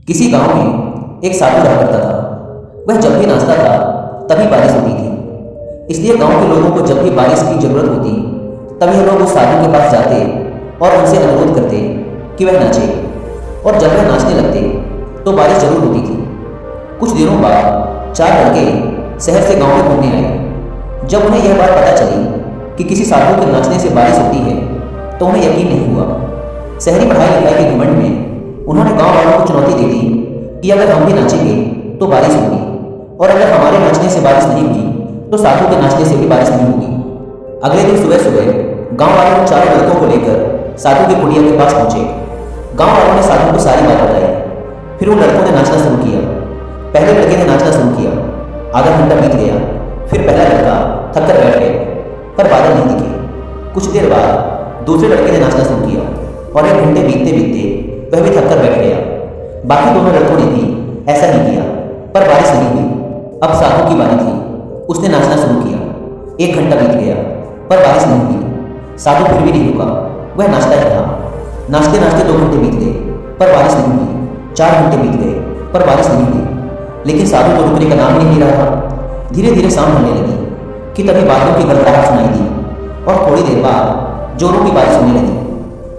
किसी गांव में एक साधु रहा करता था। वह जब भी नाचता था तभी बारिश होती थी। इसलिए गांव के लोगों को जब भी बारिश की जरूरत होती तभी लोग उस साधु के पास जाते और उनसे अनुरोध करते कि वह नाचे। और जब वह नाचने लगते तो बारिश जरूर होती थी। कुछ दिनों बाद 4 लड़के शहर से गांव में घूमने आए। जब उन्हें यह बात पता चली कि किसी साधु के नाचने से बारिश होती है तो उन्हें यकीन नहीं हुआ। शहरी पढ़ाई लिखाई के घमंड में उन्होंने गांव वालों को चुनौती दे दी कि अगर हम भी नाचेंगे तो बारिश होगी, और अगर हमारे नाचने से बारिश नहीं हुई तो साधु के नाचने से भी बारिश नहीं होगी। अगले दिन सुबह सुबह गांव वालों ने 4 लड़कों को लेकर साधु की कुटिया के पास पहुंचे। गांव वालों ने साधु को सारी बात बताई। फिर उन लड़कों ने नाचना शुरू किया। पहले लड़के ने नाचना शुरू किया। आधा घंटा बीत गया। फिर पहला लड़का थक कर बैठ गया, पर बादल नहीं दिखे। कुछ देर बाद दूसरे लड़के ने नाचना शुरू किया और 1 घंटे बीतते बीतते वह भी थक कर बैठ गया। बाकी दोनों लड़कों ने भी ऐसा ही किया, पर बारिश नहीं हुई। अब साधु की बारी थी। उसने नाचना शुरू किया। 1 घंटा बीत गया, पर बारिश नहीं हुई। साधु फिर भी नहीं रुका। वह नाचता ही रहा। नाचते नाचते 2 घंटे बीत गए, पर बारिश नहीं हुई। 4 घंटे बीत गए, पर बारिश नहीं हुई। लेकिन साधु तो रुकने का नाम ही नहीं ले रहा था। धीरे धीरे शाम होने लगी कि तभी बादलों की गड़गड़ाहट सुनाई दी और थोड़ी देर बाद जोरों की बारिश होने लगी।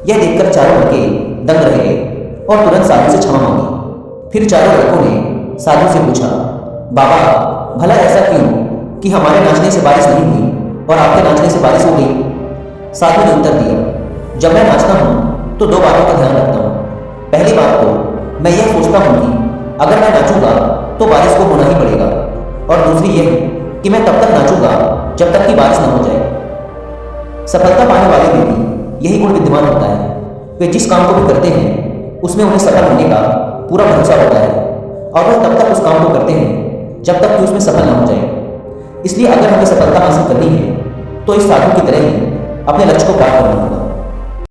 यह देखकर चारों लड़के दंग रह गए और तुरंत साधु से क्षमा मांगी। फिर चारों लड़कों ने साधु से पूछा, बाबा भला ऐसा क्यों कि हमारे नाचने से बारिश नहीं हुई और आपके नाचने से बारिश हो गई? साधु ने उत्तर दिया, जब मैं नाचता हूँ तो 2 बातों का ध्यान रखता हूँ। पहली बात तो मैं यह सोचता हूँ कि अगर मैं नाचूंगा तो बारिश को होना ही पड़ेगा, और दूसरी यह कि मैं तब तक नाचूंगा जब तक कि बारिश न हो जाए। सफलता पाने वाले में भी यही गुण विद्यमान होता है। वे जिस काम को भी करते हैं उसमें उन्हें सफल होने का पूरा भरोसा होता है, और वह तब तक उस काम को करते हैं जब तक कि उसमें सफल न हो जाए। इसलिए अगर हमें सफलता हासिल करनी है तो इस साधु की तरह ही अपने लक्ष्य को प्राप्त करना होगा।